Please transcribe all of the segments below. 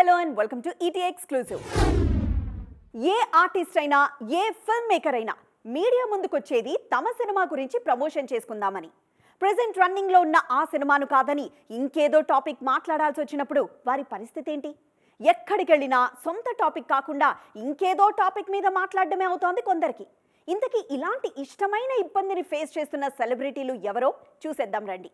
Hello and welcome to ET exclusive. ఏ artist అయినా ఏ ఫిల్మ్ మేకర్ అయినా మీడియా ముందుకొచ్చేది తమ సినిమా గురించి ప్రమోషన్ చేసుకుందామని. ప్రెజెంట్ రన్నింగ్ లో ఉన్న ఆ సినిమాను కాదని ఇంకేదో టాపిక్ మాట్లాడాల్సి వచ్చినప్పుడు వారి పరిస్థితి ఏంటి? ఎక్కడికి వెళ్ళినా సొంత టాపిక్ కాకుండా ఇంకేదో టాపిక్ మీద మాట్లాడడమే అవుతోంది కొందరికి. ఇంతకీ ఇలాంటి ఇష్టమైన ఇబ్బందిని ఫేస్ చేస్తున్న సెలబ్రిటీలు ఎవరో చూసేద్దాం రండి.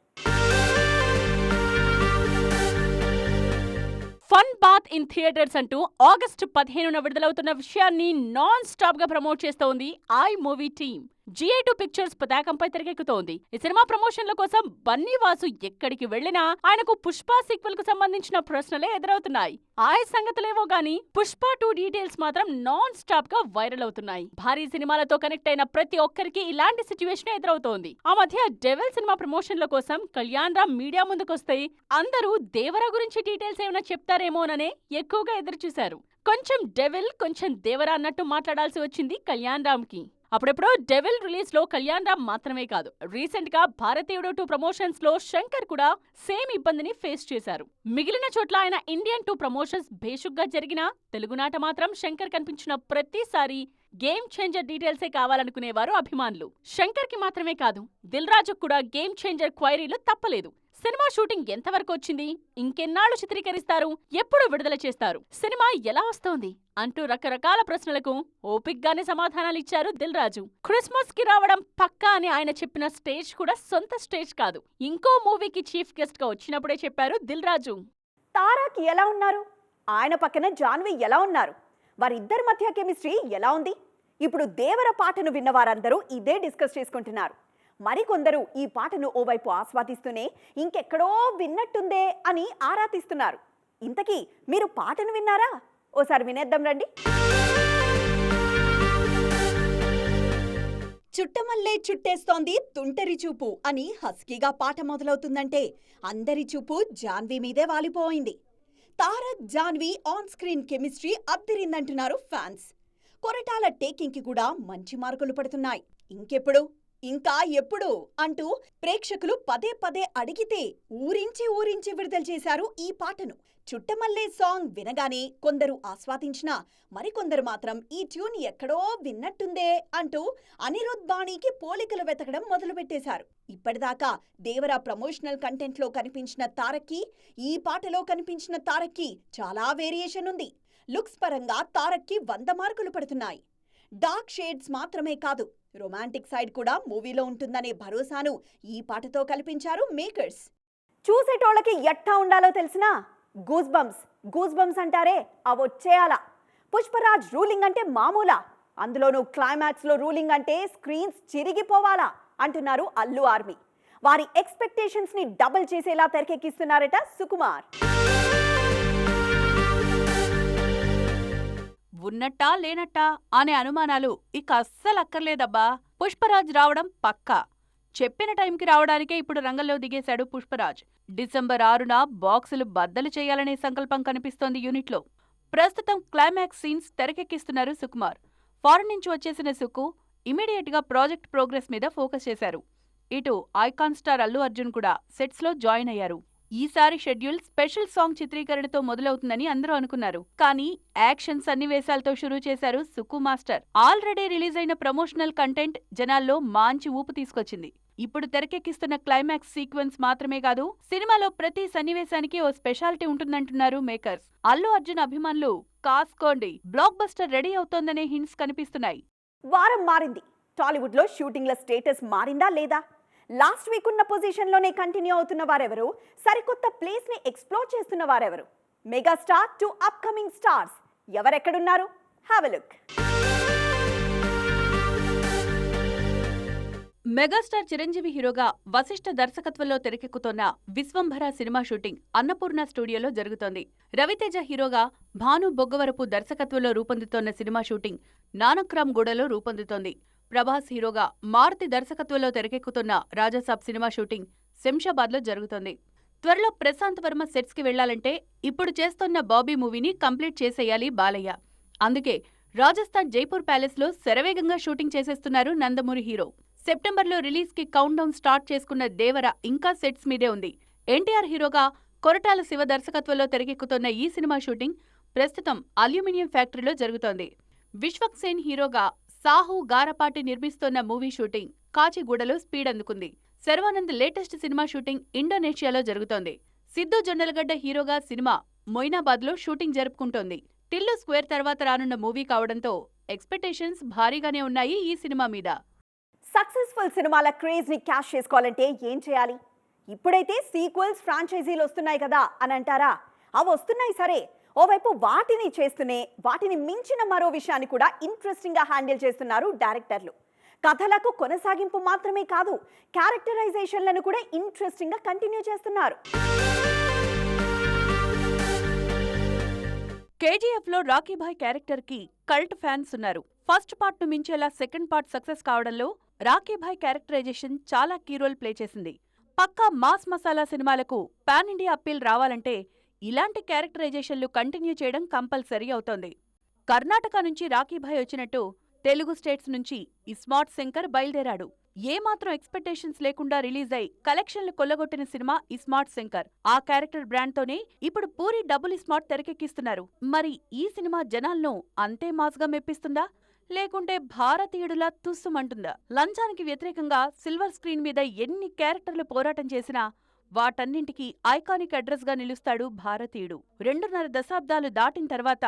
ఫన్ బాత్ ఇన్ థియేటర్స్ అంటూ ఆగస్టు 15న విడుదలవుతున్న విషయాన్ని నాన్ స్టాప్ గా ప్రమోట్ చేస్తోంది I movie team. GA2 pictures పతాకంపై తెరకెక్కుతోంది. ఈ సినిమా ప్రమోషన్ల కోసం బన్నీ వాసు ఎక్కడికి వెళ్లినా ఆయనకు పుష్ప సీక్వెల్ కు సంబంధించిన ప్రశ్నలే ఎదురవుతున్నాయి. ఆ సంగతులేవో గానీ పుష్ప 2 డీటెయిల్స్ మాత్రం నాన్ స్టాప్ గా వైరల్ అవుతున్నాయి. భారీ సినిమాలతో కనెక్ట్ అయిన ప్రతి ఒక్కరికి ఇలాంటి సిచ్యువేషన్ ఎదురవుతోంది. ఆ మధ్య డెవిల్ సినిమా ప్రమోషన్ల కోసం కళ్యాణ్ రామ్ మీడియా ముందుకొస్తే అందరూ దేవర గురించి డీటెయిల్స్ ఏమైనా చెప్తారేమోననే ఎక్కువగా ఎదురుచూశారు. కొంచెం డెవిల్ కొంచెం దేవర అన్నట్టు మాట్లాడాల్సి వచ్చింది కళ్యాణ్ రామ్ కి. అప్పుడెప్పుడో డెవిల్ రిలీజ్ లో కళ్యాణ్ రామ్ మాత్రమే కాదు, రీసెంట్ గా భారతీయుడు 2 ప్రమోషన్స్ లో శంకర్ కూడా సేమ్ ఇబ్బందిని ఫేస్ చేశారు. మిగిలిన చోట్ల ఆయన ఇండియన్ 2 ప్రమోషన్స్ భేషుగ్గా జరిగినా తెలుగునాట మాత్రం శంకర్ కనిపించిన ప్రతిసారి గేమ్ చేంజర్ డీటెయిల్సే కావాలనుకునేవారు అభిమానులు. శంకర్ కి మాత్రమే కాదు, దిల్ రాజుకు కూడా గేమ్ చేంజర్ క్వైరీలు తప్పలేదు. సినిమా షూటింగ్ ఎంతవరకు వచ్చింది, ఇంకెన్నాళ్లు చిత్రీకరిస్తారు, ఎప్పుడు విడుదల చేస్తారు, సినిమా ఎలా వస్తోంది అంటూ రకరకాల ప్రశ్నలకు ఓపిక్గానే సమాధానాలిచ్చారు దిల్ రాజు. క్రిస్మస్ కి రావడం పక్కా అని ఆయన చెప్పిన స్టేజ్ కూడా సొంత స్టేజ్ కాదు, ఇంకో మూవీకి చీఫ్ గెస్ట్ గా వచ్చినప్పుడే చెప్పారు దిల్ రాజు. తారక్ ఎలా ఉన్నారు, ఆయన పక్కన జాన్వి ఎలా ఉన్నారు, వారిద్దరి మధ్య కెమిస్ట్రీ ఎలా ఉంది? ఇప్పుడు దేవర పాటను విన్న వారందరూ ఇదే డిస్కస్ చేసుకుంటున్నారు. మరికొందరు ఈ పాటను ఓవైపు ఆస్వాదిస్తూనే ఇంకెక్కడో విన్నట్టుందే అని ఆరా తీస్తున్నారు. ఇంతకీ మీరు పాటను విన్నారా? ఓసారి వినేద్దాం రండి. చుట్టమల్లే చుట్టేస్తోంది తుంటరి చూపు అని హస్కీగా పాట మొదలవుతుందంటే అందరి చూపు జాన్వి మీదే వాలిపోయింది. Tarak Janhvi on screen chemistry అద్దరిందంటున్నారు ఫ్యాన్స్. కొరటాల టేకింగ్ కి కూడా మంచి మార్కులు పడుతున్నాయి. ఇంకెప్పుడు, ఇంకా ఎప్పుడు అంటూ ప్రేక్షకులు పదే పదే అడిగితే ఊరించి విడుదల చేశారు ఈ పాటను. చుట్టమల్లే సాంగ్ వినగానే కొందరు ఆస్వాదించినా మరికొందరు మాత్రం ఈ ట్యూన్ ఎక్కడో విన్నట్టుందే అంటూ అనిరుద్ బాణీకి పోలికలు వెతకడం మొదలుపెట్టేశారు. ఇప్పటిదాకా దేవర ప్రమోషనల్ కంటెంట్ లో కనిపించిన తారక్కి ఈ పాటలో కనిపించిన తారక్కి చాలా వేరియేషన్ ఉంది. లుక్స్ పరంగా తారక్కి 100 మార్కులు పడుతున్నాయి. డార్క్ షేడ్స్ మాత్రమే కాదు, రొమాంటిక్ సైడ్ కూడా మూవీలో ఉంటుందనే భరోసాను ఈ పాటతో కల్పించారు మేకర్స్. చూసేటోళ్ళకి ఎట్టా ఉండాలో తెలిసినా గూస్ బంప్స్ అంటారే అవొచ్చేయాలా. పుష్పరాజ్ రూలింగ్ అంటే మామూలా, అందులోనూ క్లైమాక్స్ లో రూలింగ్ అంటే స్క్రీన్స్ చిరిగిపోవాలా అంటున్నారు అల్లు ఆర్మీ. వారి ఎక్స్పెక్టేషన్స్ ని డబుల్ చేసేలా తెరకెక్కిస్తున్నారట సుకుమార్. ఉన్నట్టా లేనట్టా అనే అనుమానాలు ఇక అస్సలు అక్కర్లేదబ్బా. పుష్పరాజ్ రావడం పక్కా. చెప్పిన టైంకి రావడానికే ఇప్పుడు రంగంలో దిగేశాడు పుష్పరాజ్. డిసెంబర్ 6న బాక్సులు బద్దలు చేయాలనే సంకల్పం కనిపిస్తోంది యూనిట్లో. ప్రస్తుతం క్లైమాక్స్ సీన్స్ తెరకెక్కిస్తున్నారు సుకుమార్. ఫారెన్ నుంచి వచ్చేసిన సుకు ఇమీడియట్ గా ప్రాజెక్ట్ ప్రోగ్రెస్ మీద ఫోకస్ చేశారు. ఇటు ఐకాన్ స్టార్ అల్లు అర్జున్ కూడా సెట్స్ లో జాయిన్ అయ్యారు. ఈసారి షెడ్యూల్ స్పెషల్ సాంగ్ చిత్రీకరణతో మొదలవుతుందని అందరూ అనుకున్నారు. కానీ యాక్షన్ సన్నివేశాలతో షురూ చేశారు సుకు మాస్టర్. ఆల్రెడీ రిలీజ్ అయిన ప్రమోషనల్ కంటెంట్ జనాల్లో మంచి ఊపు తీసుకొచ్చింది. ఇప్పుడు తెరకెక్కిస్తున్న క్లైమాక్స్ సీక్వెన్స్ మాత్రమే కాదు, సినిమాలో ప్రతి సన్నివేశానికి ఓ స్పెషాలిటీ ఉంటుందంటున్నారు మేకర్స్. అల్లు అర్జున్ అభిమానులు కాసుకోండి, బ్లాక్ బస్టర్ రెడీ అవుతోందనే హింట్స్ కనిపిస్తున్నాయి. వారం మారింది, టాలీవుడ్ లో షూటింగ్ల స్టేటస్ మారిందా లేదా? లాస్ట్ వీక్ ఉన్న పొజిషన్లోనే కంటిన్యూ అవుతున్న వారెవరు, సరికొత్త ప్లేస్ ని ఎక్స్ప్లోర్ చేస్తున్న వారెవరు? Megastar to upcoming stars ఎవరెక్కడున్నారు? Have a look. Megastar Chiranjeevi హీరోగా వశిష్ఠ దర్శకత్వంలో తెరకెక్కుతోన్న విశ్వంభర సినిమా షూటింగ్ అన్నపూర్ణ స్టూడియోలో జరుగుతోంది. రవితేజ హీరోగా భాను బొగ్గవరపు దర్శకత్వంలో రూపొందుతోన్న సినిమా షూటింగ్ నానక్రామ్ గూడలో రూపొందుతోంది. ప్రభాస్ హీరోగా మారుతి దర్శకత్వంలో తెరకెక్కుతున్న రాజాసాబ్ సినిమా షూటింగ్ శంషాబాద్లో జరుగుతోంది. త్వరలో ప్రశాంత్ వర్మ సెట్స్ కి వెళ్లాలంటే ఇప్పుడు చేస్తోన్న బాబీ మూవీని కంప్లీట్ చేసేయాలి బాలయ్య. అందుకే రాజస్థాన్ జైపూర్ ప్యాలెస్ లో శరవేగంగా షూటింగ్ చేసేస్తున్నారు నందమూరి హీరో. సెప్టెంబర్లో రిలీజ్ కి కౌంట్ డౌన్ స్టార్ట్ చేసుకున్న దేవర ఇంకా సెట్స్ మీదే ఉంది. ఎన్టీఆర్ హీరోగా కొరటాల శివ దర్శకత్వంలో తెరకెక్కుతున్న ఈ సినిమా షూటింగ్ ప్రస్తుతం అల్యూమినియం ఫ్యాక్టరీలో జరుగుతోంది. విశ్వక్ సేన్ హీరోగా సాహు గారపాటి నిర్మిస్తోన్న మూవీ షూటింగ్ కాచిగూడలో స్పీడ్ అందుకుంది. శర్వానంద్ లేటెస్ట్ సినిమా షూటింగ్ ఇండోనేషియాలో జరుగుతోంది. సిద్ధు జొన్నలగడ్డ హీరోగా సినిమా మొయినాబాద్లో షూటింగ్ జరుపుకుంటోంది. టిల్లు స్క్వేర్ తర్వాత రానున్న మూవీ కావడంతో ఎక్స్పెక్టేషన్స్ భారీగానే ఉన్నాయి ఈ సినిమా మీద. సక్సెస్ఫుల్ సినిమాల క్రేజ్ ని క్యాష్ చేసుకోవాలంటే ఏం చేయాలి? ఇప్పుడైతే సీక్వెల్స్ ఫ్రాంచైజీలు వస్తున్నాయి కదా అని అంటారా? అవి వస్తున్నాయి సరే, ఓవైపు వాటిని చేస్తూనే వాటిని మించిన మరో విషయాన్ని కూడా ఇంట్రెస్టింగ్ గా హ్యాండిల్ చేస్తున్నారు డైరెక్టర్లు. కథలకు కొనసాగింపు మాత్రమే కాదు, క్యారెక్టరైజేషన్లను కూడా ఇంట్రెస్టింగ్ గా కంటిన్యూ చేస్తున్నారు. కేజీఎఫ్ లో రాకీభాయ్ క్యారెక్టర్ కి కల్ట్ ఫ్యాన్స్ ఉన్నారు. ఫస్ట్ పార్ట్ ను మించేలా second part success కావడంలో Rocky Bhai characterisation చాలా కీ రోల్ ప్లే చేసింది. పక్కా మాస్ మసాలా సినిమాలకు పాన్ ఇండియా అప్పీల్ రావాలంటే ఇలాంటి క్యారెక్టరైజేషన్లు కంటిన్యూ చేయడం కంపల్సరీ అవుతోంది. కర్ణాటక నుంచి రాకీభాయ్ వచ్చినట్టు తెలుగు స్టేట్స్ నుంచి ఇస్మార్ట్ శంకర్ బయలుదేరాడు. ఏమాత్రం ఎక్స్పెక్టేషన్స్ లేకుండా రిలీజ్ అయి కలెక్షన్లు కొల్లగొట్టిన సినిమా ఇస్మార్ట్ శంకర్. ఆ క్యారెక్టర్ బ్రాండ్తోనే ఇప్పుడు పూరి డబుల్ ఇస్మార్ట్ తెరకెక్కిస్తున్నారు. మరి ఈ సినిమా జనాలను అంతే మాస్గా మెప్పిస్తుందా, లేకుంటే భారతీయుడులా తుస్సుమంటుందా? లంచానికి వ్యతిరేకంగా సిల్వర్ స్క్రీన్ మీద ఎన్ని క్యారెక్టర్లు పోరాటం చేసినా వాటన్నింటికీ ఐకానిక్ అడ్రస్ గా నిలుస్తాడు భారతీయుడు. 2.5 దశాబ్దాలు దాటిన తర్వాత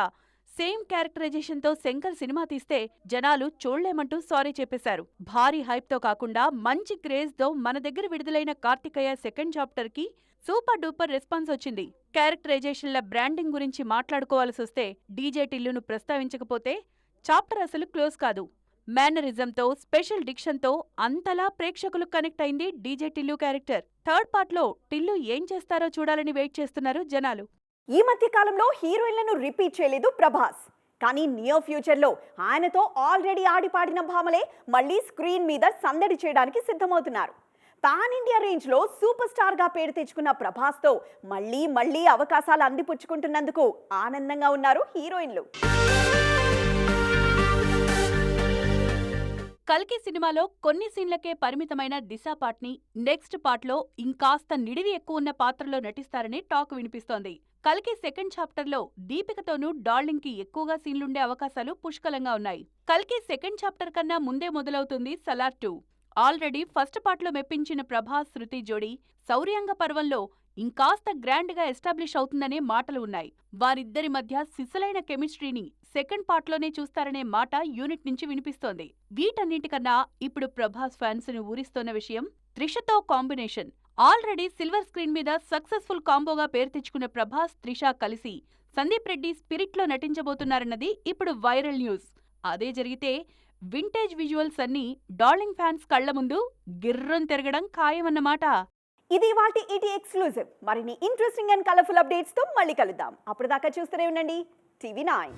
సేమ్ క్యారెక్టరైజేషన్తో శంకర్ సినిమా తీస్తే జనాలు చూడలేమంటూ సారీ చెప్పేశారు. భారీ హైప్తో కాకుండా మంచి క్రేజ్తో మన దగ్గర విడుదలైన కార్తికేయ సెకండ్ చాప్టర్ కి సూపర్ డూపర్ రెస్పాన్స్ వచ్చింది. క్యారెక్టరైజేషన్ల బ్రాండింగ్ గురించి మాట్లాడుకోవాల్సొస్తే డీజే టిల్లును ప్రస్తావించకపోతే చాప్టర్ అసలు క్లోజ్ కాదు. మేనరిజంతో స్పెషల్ డిక్షన్తో అంతలా ప్రేక్షకులు కనెక్ట్ అయింది డీజే టిల్లు క్యారెక్టర్. థర్డ్ పార్ట్లో టిల్లు ఏం చేస్తారో చూడాలని వెయిట్ చేస్తున్నారు జనాలు. ఈ మధ్య కాలంలో హీరోయిన్లను రిపీట్ చేయలేదు ప్రభాస్. కానీ నియర్ ఫ్యూచర్ లో ఆయనతో ఆల్రెడీ ఆడిపాడిన భామలే మళ్లీ స్క్రీన్ మీద సందడి చేయడానికి సిద్ధమవుతున్నారు. పాన్ ఇండియా రేంజ్ లో సూపర్ స్టార్ గా పేరు తెచ్చుకున్న ప్రభాస్ తో మళ్లీ అవకాశాలు అందిపుచ్చుకుంటున్నందుకు ఆనందంగా ఉన్నారు హీరోయిన్లు. కల్కి సినిమాలో కొన్ని సీన్లకే పరిమితమైన దిశా పాట్ని నెక్స్ట్ పార్ట్లో ఇంకాస్త నిడివి ఎక్కువ ఉన్న పాత్రలో నటిస్తారని టాక్ వినిపిస్తోంది. కల్కి సెకండ్ చాప్టర్లో దీపికతోనూ డార్లింగ్ కి ఎక్కువగా సీన్లుండే అవకాశాలు పుష్కలంగా ఉన్నాయి. కల్కి సెకండ్ చాప్టర్ కన్నా ముందే మొదలవుతుంది సలార్ 2. ఆల్రెడీ ఫస్ట్ పార్ట్లో మెప్పించిన ప్రభాస్ శృతి జోడీ శౌర్యాంగ పర్వంలో ఇంకాస్త గ్రాండ్ గా ఎస్టాబ్లిష్ అవుతుందనే మాటలు ఉన్నాయి. వారిద్దరి మధ్య సిసలైన కెమిస్ట్రీని సెకండ్ పార్ట్లోనే చూస్తారనే మాట యూనిట్ నుంచి వినిపిస్తోంది. వీటన్నింటికన్నా ఇప్పుడు ప్రభాస్ ఫ్యాన్స్ ని ఊరిస్తోన్న విషయం త్రిషతో కాంబినేషన్. ఆల్రెడీ సిల్వర్ స్క్రీన్ మీద సక్సెస్ఫుల్ కాంబోగా పేరు తెచ్చుకున్న ప్రభాస్ త్రిష కలిసి సందీప్ రెడ్డి స్పిరిట్ లో నటించబోతున్నారన్నది ఇప్పుడు వైరల్ న్యూస్. అదే జరిగితే వింటేజ్ విజువల్స్ అన్నీ డార్లింగ్ ఫ్యాన్స్ కళ్ల ముందు గిర్రం తిరగడం ఖాయమన్నమాట. ఇది వాటి ఈటీ ఎక్స్క్లూజివ్. మరిన్ని ఇంట్రెస్టింగ్ అండ్ కలర్ఫుల్ అప్డేట్స్ తో మళ్ళీ కలుద్దాం. అప్పటిదాకా చూస్తూనే ఉండండి TV9.